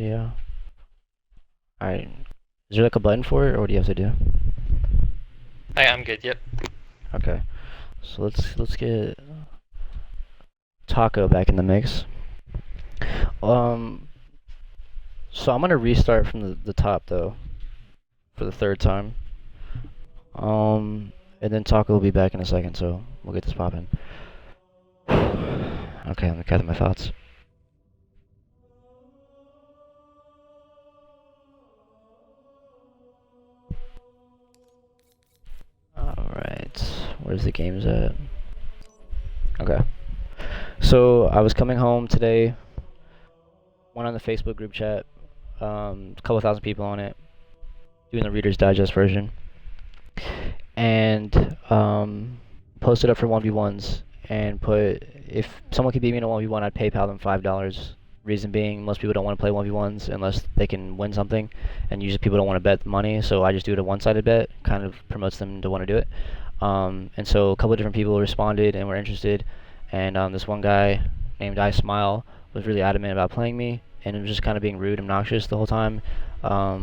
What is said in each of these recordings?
audio. Alright. Is there like a button for it, or what do you have to do? I'm good. Yep. Okay. So let's get Taco back in the mix. Um. So I'm gonna restart from the top though, for the third time. And then Taco will be back in a second, so we'll get this popping. Okay, let me gather my thoughts. Alright, where's the games at? Okay. So I was coming home today, went on the Facebook group chat, a couple thousand people on it, doing the Reader's Digest version, and posted up for 1v1s and put, if someone could beat me in a 1v1, I'd PayPal them $5. Reason being, most people don't want to play 1v1s unless they can win something, and usually people don't want to bet the money, so I just do it a one-sided bet, kind of promotes them to want to do it. And so a couple of different people responded and were interested, and this one guy named iSmiLe was really adamant about playing me, and it was just kind of being rude and obnoxious the whole time. I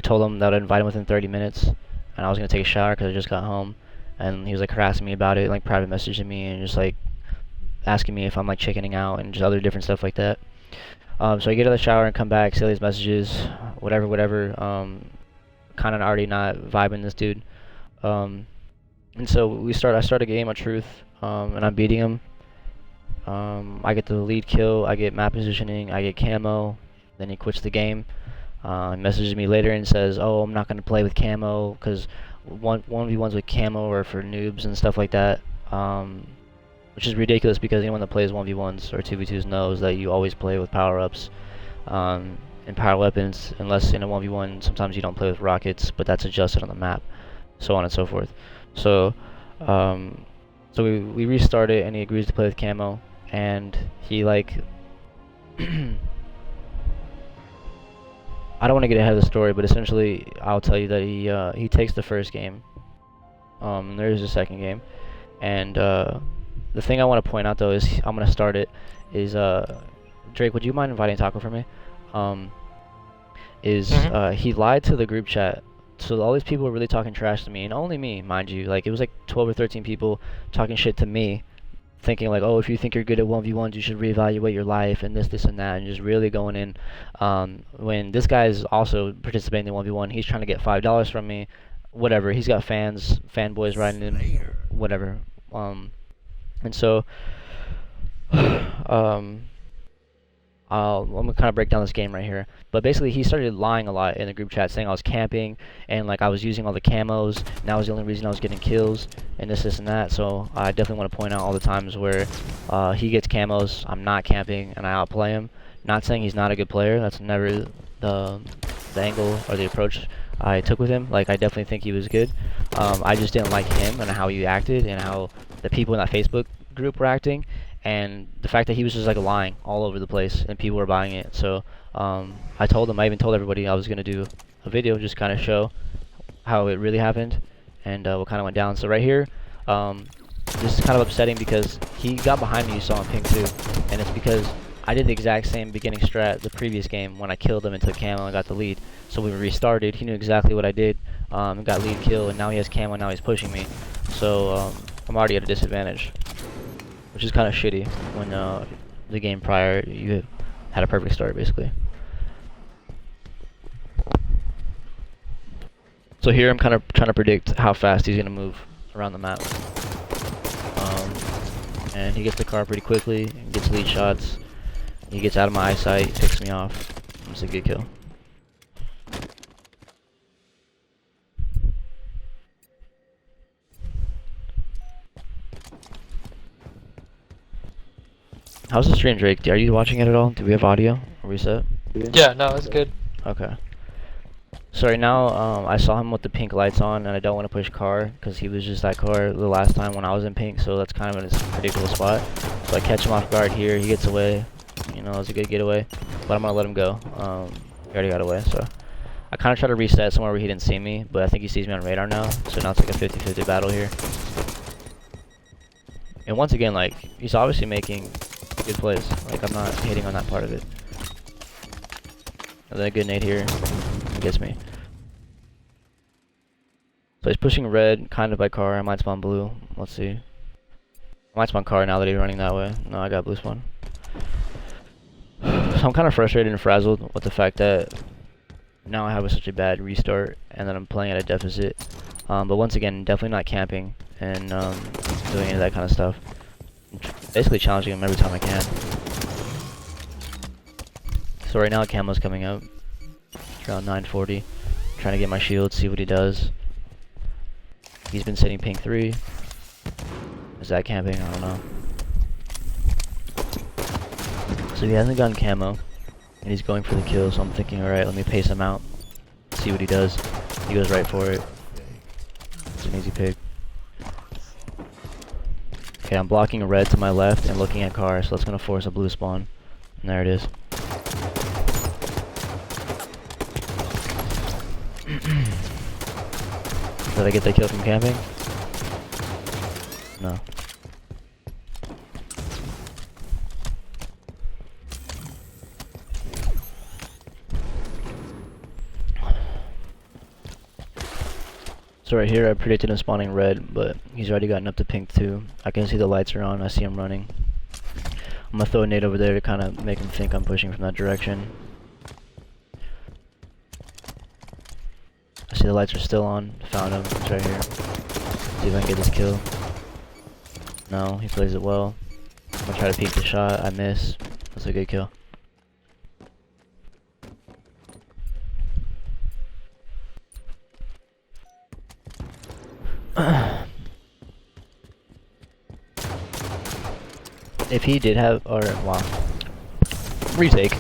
told him that I'd invite him within 30 minutes, and I was going to take a shower because I just got home, and he was like harassing me about it, like private messaging me and just like asking me if I'm like chickening out and just other different stuff like that. So I get out of the shower and come back, see all these messages, whatever. Kind of already not vibing this dude. And so I start a game of truth, and I'm beating him. I get the lead kill, I get map positioning, I get camo. Then he quits the game. He messages me later and says, "Oh, I'm not gonna play with camo because 1v1s with camo are for noobs and stuff like that." Which is ridiculous because anyone that plays 1v1s or 2v2s knows that you always play with power-ups and power weapons, unless in a 1v1 sometimes you don't play with rockets, but that's adjusted on the map, so on and so forth. So we restart it, and he agrees to play with camo, and he like I don't want to get ahead of the story, but essentially I'll tell you that he takes the first game. There is a second game, and the thing I want to point out though is I'm gonna start it. Is Drake? Would you mind inviting Taco for me? He lied to the group chat, so all these people were really talking trash to me, and only me, mind you. Like it was like 12 or 13 people talking shit to me, thinking like, oh, if you think you're good at 1v1s, you should reevaluate your life and this and that, and just really going in. When this guy is also participating in 1v1, he's trying to get $5 from me, whatever. He's got fanboys riding in, whatever. And so, I'm gonna kind of break down this game right here. But basically, he started lying a lot in the group chat, saying I was camping and like I was using all the camos, and that was the only reason I was getting kills, and this and that. So I definitely want to point out all the times where he gets camos, I'm not camping, and I outplay him. Not saying he's not a good player. That's never the angle or the approach I took with him. Like I definitely think he was good. I just didn't like him and how he acted and how the people in that Facebook group were acting, and the fact that he was just like lying all over the place and people were buying it. So I told him, I even told everybody I was gonna do a video just kind of show how it really happened and what kind of went down. So right here, this is kind of upsetting because he got behind me, you saw him ping too, and it's because I did the exact same beginning strat the previous game when I killed him and took camo and got the lead. So we restarted, he knew exactly what I did, and got lead kill, and now he has camo, now he's pushing me. So I'm already at a disadvantage, which is kind of shitty when the game prior you had a perfect start basically. So here I'm kind of trying to predict how fast he's going to move around the map. And he gets the car pretty quickly, and gets lead shots. He gets out of my eyesight, picks me off. It's a good kill. How's the stream, Drake? Are you watching it at all? Do we have audio? Are we set? Yeah. No, it's good. Okay. Sorry, now I saw him with the pink lights on, and I don't want to push car because he was just that car the last time when I was in pink, so that's kind of in a predictable spot. So I catch him off guard here, he gets away. You know, it's a good getaway, but I'm going to let him go. He already got away, so. I kind of try to reset somewhere where he didn't see me, but I think he sees me on radar now, so now it's like a 50-50 battle here. And once again, like, he's obviously making good plays. Like, I'm not hating on that part of it. And then a good nade here. He gets me. So he's pushing red, kind of by car. I might spawn blue. Let's see. I might spawn car now that he's running that way. No, I got blue spawn. So I'm kind of frustrated and frazzled with the fact that now I have such a bad restart and that I'm playing at a deficit. But once again, definitely not camping and doing any of that kind of stuff. I'm basically challenging him every time I can. So right now camo's coming up. It's around 9:40. Trying to get my shield, see what he does. He's been sitting ping 3. Is that camping? I don't know. So he hasn't gotten camo, and he's going for the kill, so I'm thinking, alright, let me pace him out. See what he does. He goes right for it. It's an easy pick. Okay, I'm blocking a red to my left and looking at car, so that's gonna force a blue spawn. And there it is. Did I get that kill from camping? No. So right here I predicted him spawning red, but he's already gotten up to pink 2. I can see the lights are on, I see him running. I'm gonna throw a nade over there to kind of make him think I'm pushing from that direction. I see the lights are still on. Found him. He's right here. See if I can get this kill. No, he plays it well. I'm gonna try to peek the shot. I miss. That's a good kill. If he did have, or wow, retake.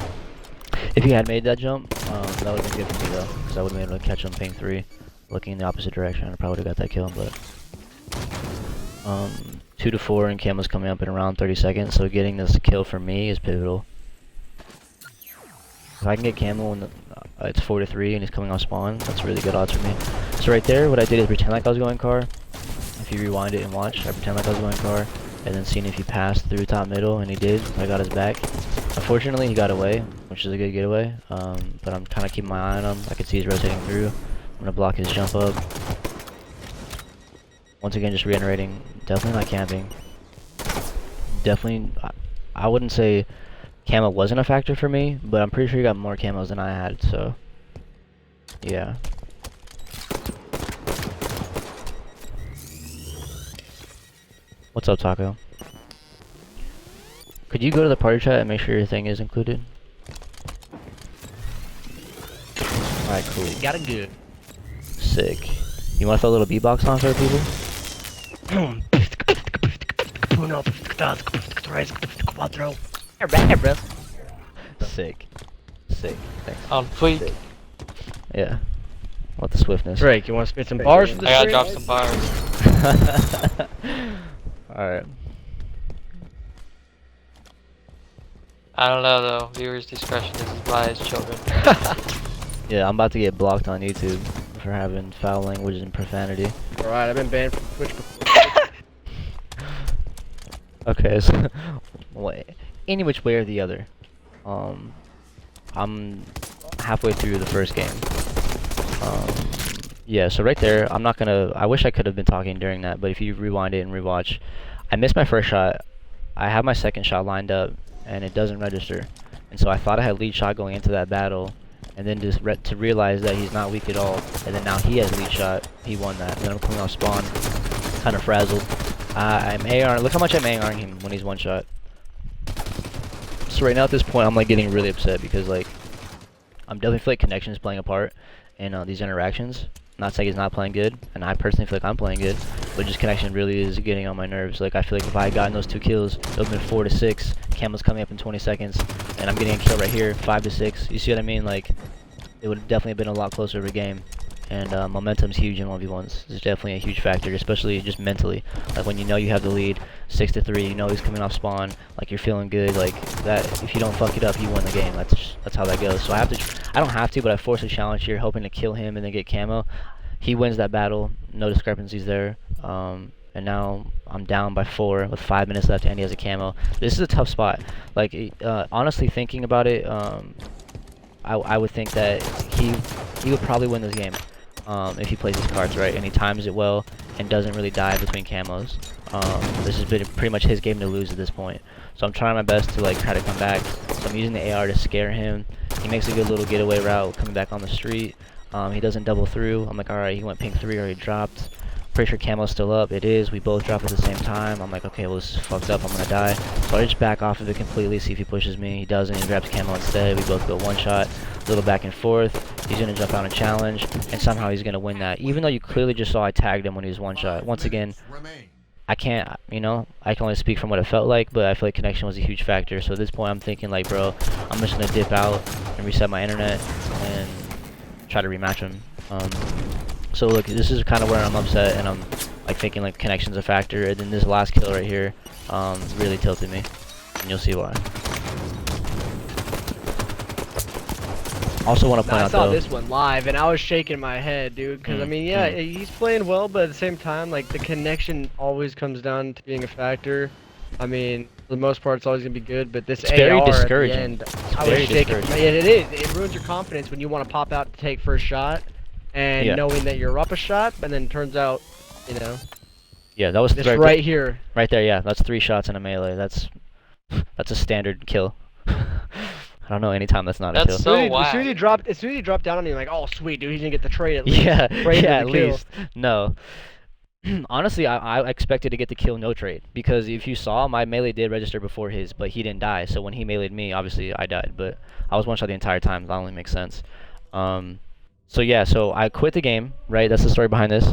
If he had made that jump, that would have been good for me though, because I would have been able to catch him ping 3, looking in the opposite direction. I probably would have got that kill, but 2 to 4 and camo's coming up in around 30 seconds, so getting this kill for me is pivotal. If I can get camo when it's 4 to 3 and he's coming off spawn, that's really good odds for me. So right there, what I did is pretend like I was going car. If you rewind it and watch, I pretend like I was going car, and then seeing if he passed through top middle, and he did. I got his back. Unfortunately, he got away, which is a good getaway. But I'm kind of keeping my eye on him. I can see he's rotating through. I'm gonna block his jump up. Once again, just reiterating, definitely not camping. Definitely, I wouldn't say camo wasn't a factor for me, but I'm pretty sure he got more camos than I had, so yeah. What's up, Taco? Could you go to the party chat and make sure your thing is included? Alright, cool. Got it good. Sick. You want to throw a little beatbox on for the people? Sick. Sick. Thanks. On fleek. Sick. Yeah. What the swiftness. Drake, you want to spit some bars for the I gotta stream? drop some bars. Alright. I don't know though. Viewers' discretion is advised, children. Yeah, I'm about to get blocked on YouTube for having foul language and profanity. Alright, I've been banned from Twitch before. Okay, so any which way or the other. I'm halfway through the first game. Yeah, so right there, I'm not gonna. I wish I could have been talking during that, but if you rewind it and rewatch, I missed my first shot. I have my second shot lined up, and it doesn't register. And so I thought I had lead shot going into that battle, and then just to realize that he's not weak at all, and then now he has lead shot. He won that. And then I'm coming off spawn, kind of frazzled. I'm AR. Look how much I'm ARing him when he's one shot. So right now at this point, I'm like getting really upset because like I'm definitely feel like connection is playing a part in these interactions. Not saying he's not playing good, and I personally feel like I'm playing good, but just connection really is getting on my nerves. Like I feel like if I had gotten those 2 kills, it would have been 4 to 6. Camo's coming up in 20 seconds, and I'm getting a kill right here, 5 to 6. You see what I mean? Like it would have definitely been a lot closer of a game. And momentum's huge in 1v1s. It's definitely a huge factor, especially just mentally. Like when you know you have the lead, 6 to 3. You know he's coming off spawn. Like you're feeling good. Like that. If you don't fuck it up, you win the game. That's how that goes. So I have to. I don't have to, but I force a challenge here, hoping to kill him and then get camo. He wins that battle. No discrepancies there. And now I'm down by 4 with 5 minutes left, and he has a camo. This is a tough spot. Like honestly, thinking about it. I would think that he would probably win this game if he plays his cards right and he times it well and doesn't really die between camos. This has been pretty much his game to lose at this point. So I'm trying my best to like try to come back. So I'm using the AR to scare him. He makes a good little getaway route coming back on the street. He doesn't double through. I'm like, alright, he went pink 3 or he dropped. Pretty sure camo's still up. It is. We both drop at the same time. I'm like, okay, well, this is fucked up. I'm gonna die. So I just back off of it completely, see if he pushes me. He doesn't. He grabs camo instead. We both go one shot. A little back and forth. He's gonna jump out and challenge, and somehow he's gonna win that. Even though you clearly just saw I tagged him when he was one shot. Once again, I can't, you know, I can only speak from what it felt like, but I feel like connection was a huge factor. So at this point, I'm thinking like, bro, I'm just gonna dip out and reset my internet and try to rematch him. So look, this is kind of where I'm upset, and I'm like thinking like connection's a factor, and then this last kill right here really tilted me, and you'll see why. Also want to point out though, I saw this one live, and I was shaking my head, dude, because I mean, yeah, he's playing well, but at the same time, like the connection always comes down to being a factor. I mean, for the most part, it's always gonna be good, but this AR very at the discouraging. end, I was shaking. Yeah, it is. It ruins your confidence when you want to pop out to take first shot, and knowing that you're up a shot, and then turns out, you know. Yeah, that was this right here. Right there, yeah, that's 3 shots in a melee. That's a standard kill. I don't know any time that's not a kill. So as soon as he dropped down on you, like, oh sweet, dude, he's gonna get the trade at least. Yeah, yeah, at least. No. Honestly, I expected to get the kill no trade, because if you saw, my melee did register before his, but he didn't die. So when he meleeed me, obviously I died, but I was one shot the entire time. That only makes sense. So yeah, so I quit the game, right? That's the story behind this.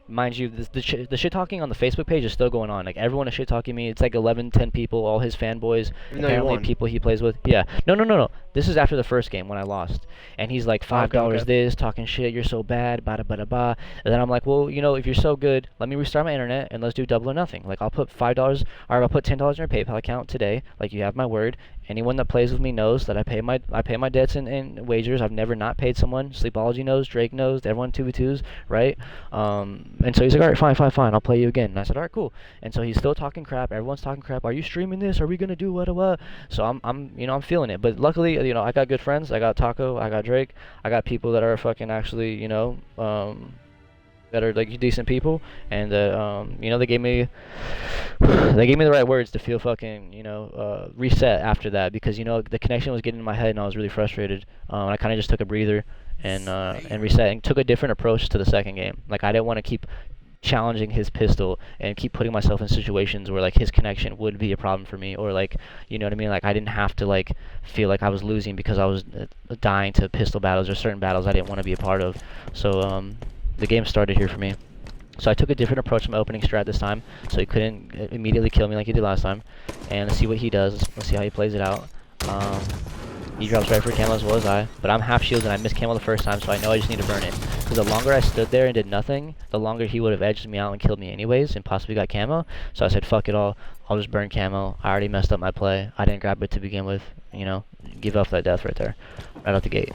Mind you, the shit talking on the Facebook page is still going on. Like, everyone is shit talking me. It's like 11, 10 people, all his fanboys, apparently people he plays with. Yeah. No. This is after the first game when I lost. And he's like, $5 this, talking shit, you're so bad, bada bada ba. And then I'm like, well, you know, if you're so good, let me restart my internet and let's do double or nothing. Like, I'll put $5, or I'll put $10 in your PayPal account today. Like, you have my word. Anyone that plays with me knows that I pay my debts and wagers. I've never not paid someone. Sleepology knows, Drake knows, everyone 2v2s, right? And so he's like, alright, fine, I'll play you again. And I said, alright, cool. And so he's still talking crap. Everyone's talking crap. Are you streaming this? Are we gonna do what? So I'm feeling it. But luckily, you know, I got good friends. I got Taco. I got Drake. I got people that are fucking actually, you know, that are like decent people, and that you know, they gave me the right words to feel fucking, you know, reset after that, because, you know, the connection was getting in my head and I was really frustrated. And I kind of just took a breather and reset and took a different approach to the second game. Like, I didn't want to keep challenging his pistol and keep putting myself in situations where like his connection would be a problem for me, or like, you know what I mean, like I didn't have to like feel like I was losing because I was dying to pistol battles or certain battles I didn't want to be a part of. So the game started here for me. So I took a different approach to my opening strat this time, so he couldn't immediately kill me like he did last time. And let's see what he does. Let's see how he plays it out. He drops right for camo as well as I, but I'm half shields and I missed camo the first time, so I know I just need to burn it. Because the longer I stood there and did nothing, the longer he would have edged me out and killed me anyways, and possibly got camo. So I said, fuck it all, I'll just burn camo. I already messed up my play. I didn't grab it to begin with, you know, give up that death right there, right out the gate.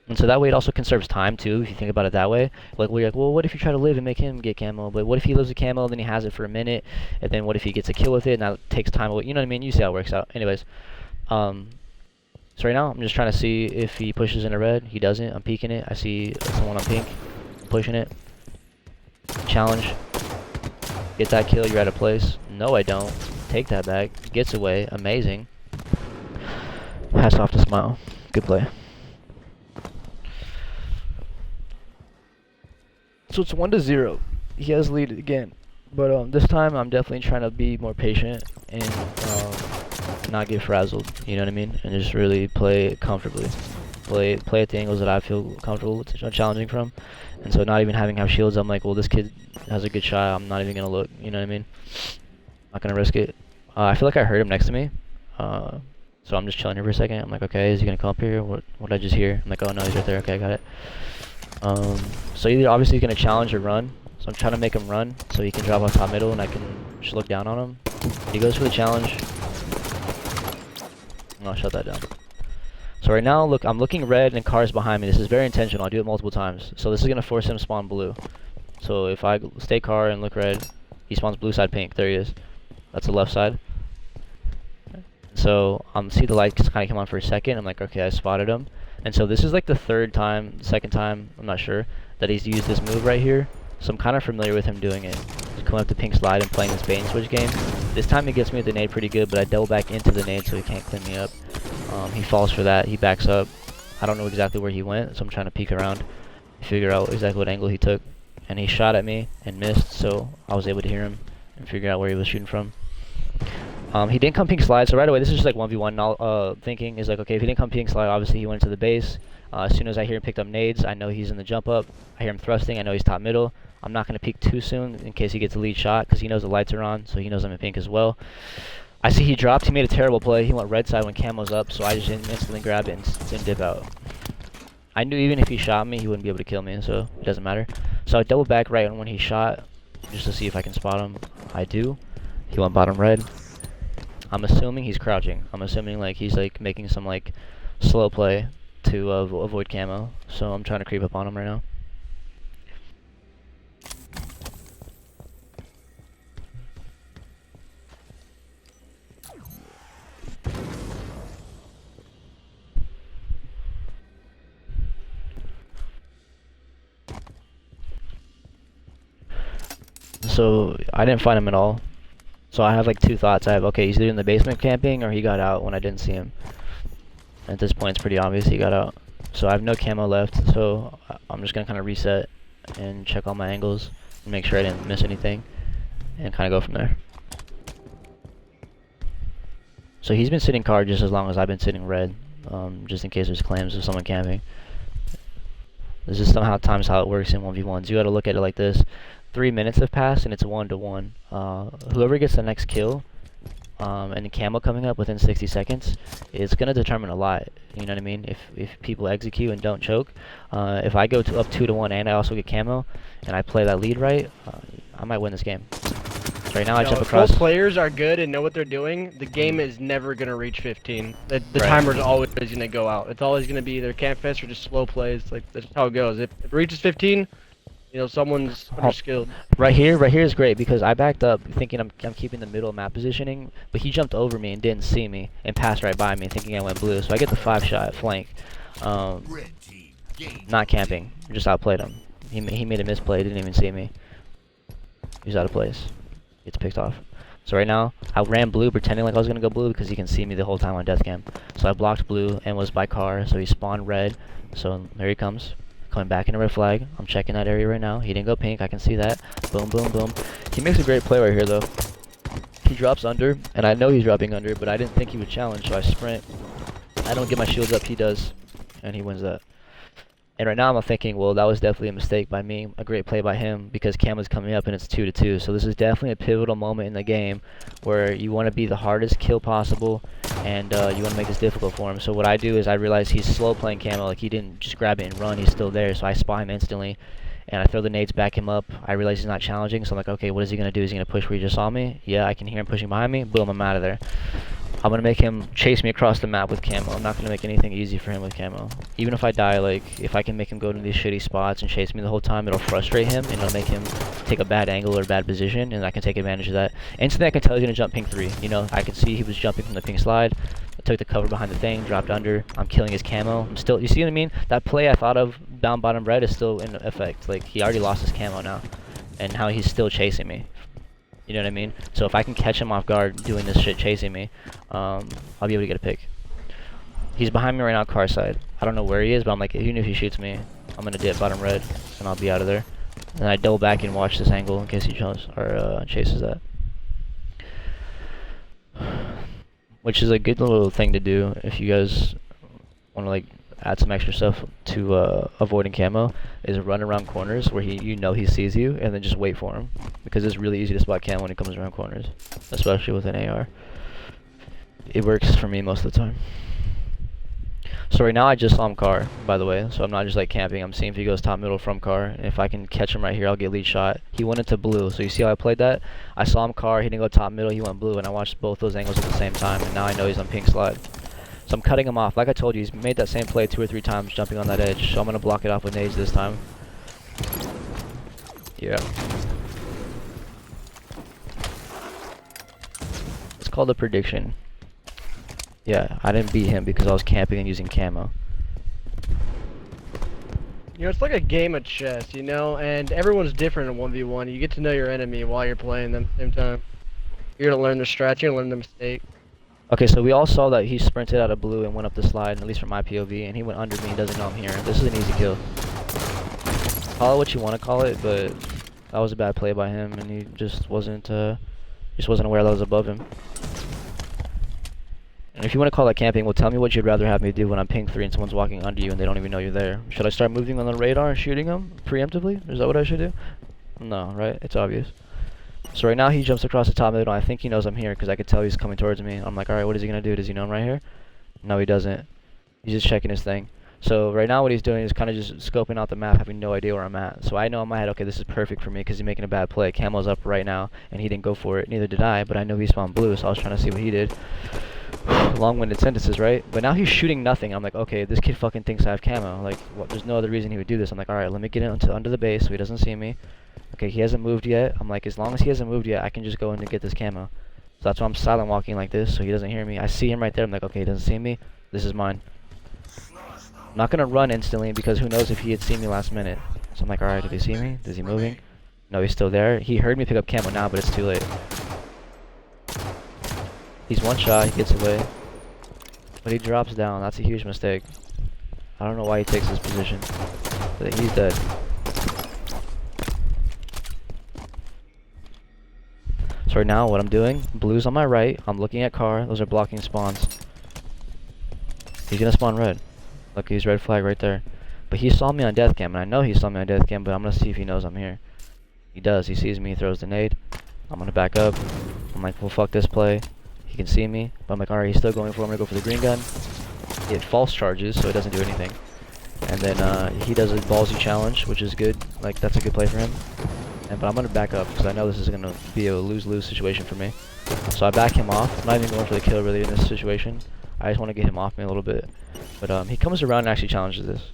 And so that way it also conserves time too, if you think about it that way. Like, we're like, well, what if you try to live and make him get camo? But what if he lives with camo, then he has it for a minute, and then what if he gets a kill with it, and that takes time away? You know what I mean? You see how it works out. Anyways, so right now I'm just trying to see if he pushes into red. He doesn't. I'm peeking it. I see someone on pink. I'm pushing it. Challenge. Get that kill. You're out of place. No, I don't. Take that back. Gets away. Amazing. Hats off to Smile. Good play. So it's 1-0. He has lead again, but this time I'm definitely trying to be more patient and not get frazzled. You know what I mean? And just really play comfortably. Play at the angles that I feel comfortable with, challenging from. And so not even having shields, I'm like, well, this kid has a good shot. I'm not even gonna look. You know what I mean? Not gonna risk it. I feel like I heard him next to me. So I'm just chilling here for a second. I'm like, okay, is he gonna come up here? What did I just hear? I'm like, oh no, he's right there. Okay, I got it. So either obviously he's gonna challenge or run. So I'm trying to make him run so he can drop off top middle and I can just look down on him. He goes for the challenge. I'll shut that down. So right now, look, I'm looking red and cars behind me. This is very intentional. I'll do it multiple times. So this is gonna force him to spawn blue. So if I stay car and look red, he spawns blue side pink. There he is. That's the left side. So so see the lights kind of come on for a second. I'm like, okay, I spotted him. And so this is like the second time, I'm not sure, that he's used this move right here. So I'm kind of familiar with him doing it. He's coming up to pink slide and playing this bait and switch game. This time he gets me with the nade pretty good, but I double back into the nade so he can't clean me up. He falls for that. He backs up. I don't know exactly where he went, so I'm trying to peek around, figure out exactly what angle he took. And he shot at me and missed, so I was able to hear him and figure out where he was shooting from. He didn't come pink slide, so right away this is just like 1v1 thinking. Is like, okay, if he didn't come pink slide, obviously he went to the base. As soon as I hear him picked up nades, I know he's in the jump up. I hear him thrusting, I know he's top middle. I'm not going to peek too soon in case he gets a lead shot, because he knows the lights are on, so he knows I'm in pink as well. I see he dropped. He made a terrible play. He went red side when camo's up, so I just instantly grab it and dip out. I knew even if he shot me, he wouldn't be able to kill me, so it doesn't matter. So I double back right when he shot, just to see if I can spot him. I do. He went bottom red. I'm assuming he's crouching. I'm assuming like he's like making some like slow play to avoid camo. So I'm trying to creep up on him right now. So I didn't find him at all. So I have like two thoughts. I have, okay, he's either in the basement camping or he got out when I didn't see him. At this point, it's pretty obvious he got out. So I have no camo left, so I'm just gonna kind of reset and check all my angles and make sure I didn't miss anything and kind of go from there. So he's been sitting card just as long as I've been sitting red, just in case there's claims of someone camping. This is somehow times how it works in 1v1s. You gotta look at it like this. 3 minutes have passed and it's 1-1. Whoever gets the next kill and the camo coming up within 60 seconds, it's gonna determine a lot. You know what I mean? If people execute and don't choke, if I go to up 2-1 and I also get camo and I play that lead right, I might win this game. So right now I jump across. If both players are good and know what they're doing, the game is never gonna reach 15. The timer's always gonna go out. It's always gonna be either camp fest or just slow plays. Like that's how it goes. If it reaches 15. You know, someone's skilled. Right here is great because I backed up thinking I'm keeping the middle map positioning, but he jumped over me and didn't see me and passed right by me thinking I went blue. So I get the 5-shot flank. Not camping, just outplayed him. He made a misplay, didn't even see me. He's out of place. Gets picked off. So right now, I ran blue pretending like I was going to go blue because he can see me the whole time on death cam. So I blocked blue and was by car, so he spawned red. So there he comes. Coming back into red flag. I'm checking that area right now. He didn't go pink. I can see that. Boom, boom, boom. He makes a great play right here, though. He drops under, and I know he's dropping under, but I didn't think he would challenge, so I sprint. I don't get my shields up. He does, and he wins that. And right now I'm thinking, well, that was definitely a mistake by me. A great play by him because Cam was coming up and it's 2-2. So this is definitely a pivotal moment in the game where you want to be the hardest kill possible and you want to make this difficult for him. So what I do is I realize he's slow playing camo, like he didn't just grab it and run. He's still there. So I spot him instantly and I throw the nades, back him up. I realize he's not challenging. So I'm like, okay, what is he going to do? Is he going to push where he just saw me? Yeah, I can hear him pushing behind me. Boom, I'm out of there. I'm going to make him chase me across the map with camo. I'm not going to make anything easy for him with camo. Even if I die, like, if I can make him go to these shitty spots and chase me the whole time, it'll frustrate him, and it'll make him take a bad angle or bad position, and I can take advantage of that. Instantly, I can tell he's going to jump pink 3. You know, I could see he was jumping from the pink slide. I took the cover behind the thing, dropped under. I'm killing his camo. I'm still, you see what I mean? That play I thought of down bottom red is still in effect. Like, he already lost his camo now, and how he's still chasing me. You know what I mean? So if I can catch him off guard doing this shit chasing me, I'll be able to get a pick. He's behind me right now, car side. I don't know where he is, but I'm like, even if he shoots me, I'm gonna dip bottom red, and I'll be out of there. And I double back and watch this angle in case he jumps or chases that. Which is a good little thing to do if you guys want to like add some extra stuff to avoiding camo, is run around corners where you know he sees you and then just wait for him, because it's really easy to spot camo when he comes around corners, especially with an AR. It works for me most of the time. So right now I just saw him car, by the way, so I'm not just like camping. I'm seeing if he goes top middle from car, and if I can catch him right here, I'll get lead shot. He went into blue, so you see how I played that? I saw him car, he didn't go top middle, he went blue, and I watched both those angles at the same time, and now I know he's on pink slide. So I'm cutting him off. Like I told you, he's made that same play 2 or 3 times jumping on that edge. So I'm going to block it off with nades this time. Yeah. It's called a prediction. Yeah, I didn't beat him because I was camping and using camo. You know, it's like a game of chess, you know, and everyone's different in 1v1. You get to know your enemy while you're playing them at the same time. You're gonna learn their strats, you're gonna learn their mistake. Okay, so we all saw that he sprinted out of blue and went up the slide, at least from my POV, and he went under me and doesn't know I'm here. This is an easy kill. Call it what you want to call it, but that was a bad play by him, and he just wasn't aware that I was above him. And if you want to call that camping, well, tell me what you'd rather have me do when I'm ping 3 and someone's walking under you and they don't even know you're there. Should I start moving on the radar and shooting them preemptively? Is that what I should do? No, right? It's obvious. So right now he jumps across the top middle. I think he knows I'm here because I could tell he's coming towards me. I'm like, alright, what is he going to do? Does he know I'm right here? No, he doesn't. He's just checking his thing. So right now what he's doing is kind of just scoping out the map, having no idea where I'm at. So I know in my head, okay, this is perfect for me because he's making a bad play. Camo's up right now, and he didn't go for it. Neither did I, but I know he spawned blue, so I was trying to see what he did. Long-winded sentences, right? But now he's shooting nothing. I'm like, okay, this kid fucking thinks I have camo. Like, what, there's no other reason he would do this. I'm like, alright, let me get into under the base so he doesn't see me. Okay, he hasn't moved yet. I'm like, as long as he hasn't moved yet, I can just go in and get this camo. So that's why I'm silent walking like this, so he doesn't hear me. I see him right there. I'm like, okay, he doesn't see me. This is mine. I'm not gonna run instantly because who knows if he had seen me last minute. So I'm like, alright, did he see me? Is he moving? No, he's still there. He heard me pick up camo now, but it's too late. He's one shot, he gets away. But he drops down. That's a huge mistake. I don't know why he takes this position. But he's dead. So right now what I'm doing, blue's on my right, I'm looking at car, those are blocking spawns. He's gonna spawn red. Look, he's red flag right there. But he saw me on death cam, and I know he saw me on death cam, but I'm gonna see if he knows I'm here. He does, he sees me, he throws the nade. I'm gonna back up. I'm like, well, fuck this play. He can see me, but I'm like, alright, he's still going for it. I'm gonna go for the green gun. It false charges, so it doesn't do anything. And then he does a ballsy challenge, which is good. Like, that's a good play for him. But I'm gonna back up because I know this is gonna be a lose-lose situation for me. So I back him off. I'm not even going for the kill really in this situation. I just want to get him off me a little bit. But he comes around and actually challenges this.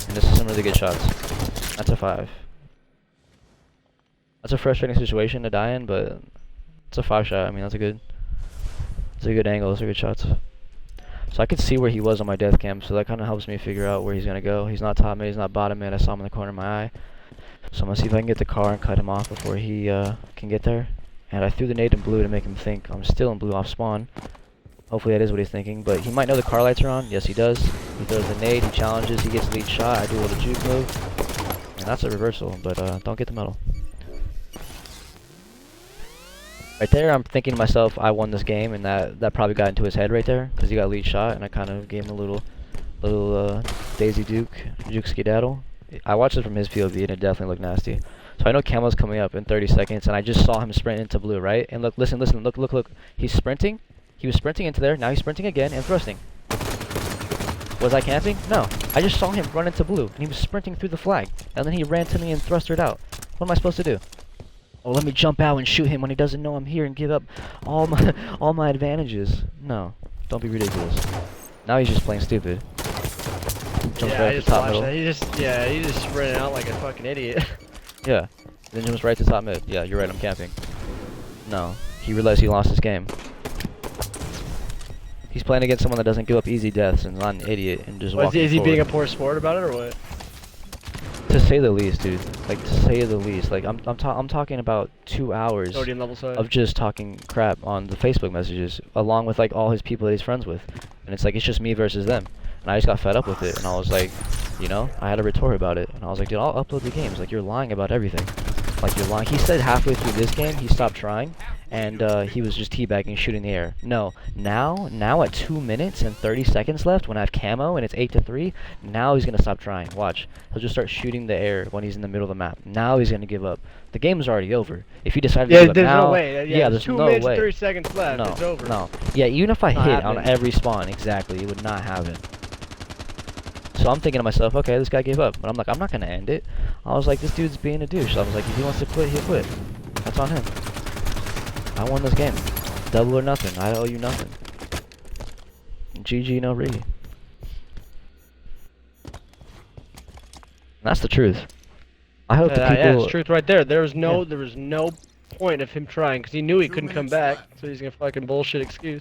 And this is some really good shots. That's a 5. That's a frustrating situation to die in, but it's a 5 shot. I mean, that's a good angle. Those are good shots. So I could see where he was on my death cam, so that kind of helps me figure out where he's gonna go. He's not top mid, he's not bottom mid. I saw him in the corner of my eye. So I'm gonna see if I can get the car and cut him off before he can get there. And I threw the nade in blue to make him think I'm still in blue off spawn. Hopefully that is what he's thinking, but he might know the car lights are on. Yes, he does. He throws the nade, he challenges, he gets the lead shot. I do a little juke move, and that's a reversal, but don't get the medal. Right there, I'm thinking to myself, I won this game, and that probably got into his head right there, because he got lead shot, and I kind of gave him a little Daisy Duke skedaddle. I watched it from his POV, and it definitely looked nasty. So I know camo's coming up in 30 seconds, and I just saw him sprint into blue, right? And look, listen, look. He's sprinting. He was sprinting into there. Now he's sprinting again and thrusting. Was I camping? No. I just saw him run into blue, and he was sprinting through the flag. And then he ran to me and thrustered out. What am I supposed to do? Oh, let me jump out and shoot him when he doesn't know I'm here and give up all my advantages. No. Don't be ridiculous. Now he's just playing stupid. Jumps right I at the just top watched middle. that. He just ran out like a fucking idiot. Yeah. Then jumps right to top mid. Yeah, you're right, I'm camping. No. He realized he lost his game. He's playing against someone that doesn't give up easy deaths and is not an idiot and just walking Is he being a forward. poor sport about it or what? To say the least, dude. Like, to say the least. Like, I'm talking about 2 hours Sodium level side. of just talking crap on the Facebook messages, along with like all his people that he's friends with, and it's like it's just me versus them. And I just got fed up with it, and I was like, you know, I had a retort about it, and I was like, dude, I'll upload the games. Like, you're lying about everything. Like, you're lying. He said halfway through this game he stopped trying, and he was just teabagging, shooting the air. No, now at 2 minutes and 30 seconds left, when I have camo and it's 8-3, now he's gonna stop trying. Watch, he'll just start shooting the air when he's in the middle of the map. Now he's gonna give up. The game's already over. If he decided to give up there's now, no way. there's 2 no minutes, way. 30 seconds left. No, It's over. no. Yeah, even if I Not hit on happening. every spawn, exactly, it would not happen. So I'm thinking to myself, okay, this guy gave up. But I'm like, I'm not going to end it. I was like, this dude's being a douche. I was like, if he wants to quit, he'll quit. That's on him. I won this game. Double or nothing. I owe you nothing. GG, no re. That's the truth. I hope the people... Yeah, it's truth right there. There was no point of him trying because he knew he couldn't come back, so he's gonna fucking bullshit excuse.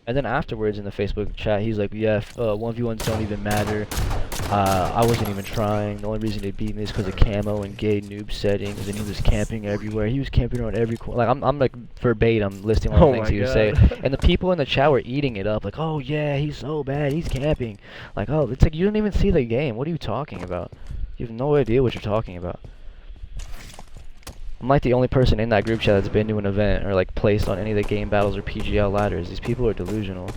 And then afterwards in the Facebook chat, he's like, yeah, 1v1s don't even matter. I wasn't even trying. The only reason they beat me is because of camo and gay noob settings, and he was camping everywhere. He was camping around every corner. Like, I'm like verbatim listing all the things he would say. And the people in the chat were eating it up. Like, oh yeah, he's so bad. He's camping. Like, oh, it's like you didn't even see the game. What are you talking about? You have no idea what you're talking about. I'm like the only person in that group chat that's been to an event or like placed on any of the game battles or PGL ladders. These people are delusional.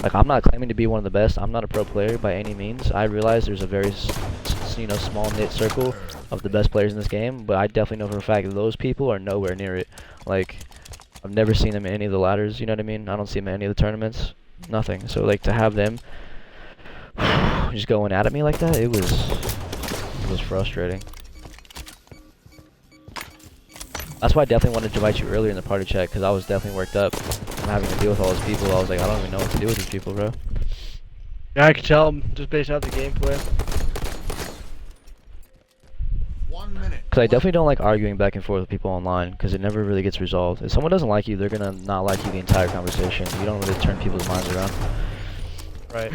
Like, I'm not claiming to be one of the best. I'm not a pro player by any means. I realize there's a very, small knit circle of the best players in this game, but I definitely know for a fact that those people are nowhere near it. Like, I've never seen them in any of the ladders, you know what I mean? I don't see them in any of the tournaments. Nothing. So, like, to have them just going at me like that, it was frustrating. That's why I definitely wanted to invite you earlier in the party chat, because I was definitely worked up from having to deal with all those people. I was like, I don't even know what to do with these people, bro. Yeah, I could tell just based out the gameplay. 1 minute. Because I definitely don't like arguing back and forth with people online, because it never really gets resolved. If someone doesn't like you, they're going to not like you the entire conversation. You don't really turn people's minds around. Right.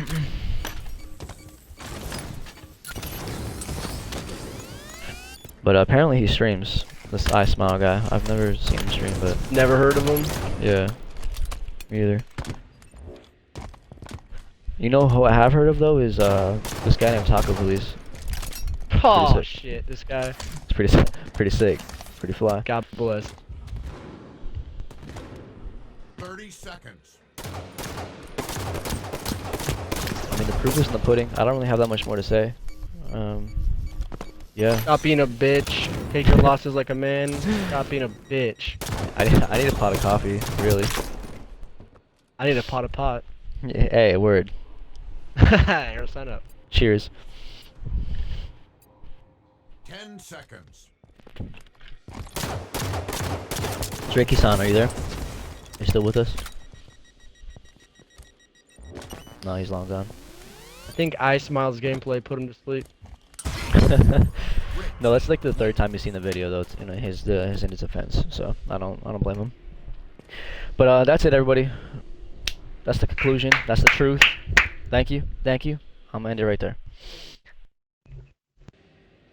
But apparently he streams. This iSmiLe guy. I've never seen him stream, but Never heard of him. yeah, me either. You know who I have heard of though is this guy named Taco Police. Oh sick. shit, this guy. It's pretty sick, pretty fly. God bless. 30 seconds. I mean, the proof is in the pudding. I don't really have that much more to say. Yeah. Stop being a bitch. Take your losses like a man. Stop being a bitch. I need a pot of coffee, really. I need a pot of pot. Yeah, hey, word. Here, sign up. Cheers. 10 seconds. Drakey-san, are you there? You still with us? No, he's long gone. I think iSmiLe's gameplay put him to sleep. No, that's like the third time he's seen the video though. It's, you know, his in his defense, so I don't blame him. But that's it, everybody. That's the conclusion. That's the truth. Thank you. I'm gonna end it right there.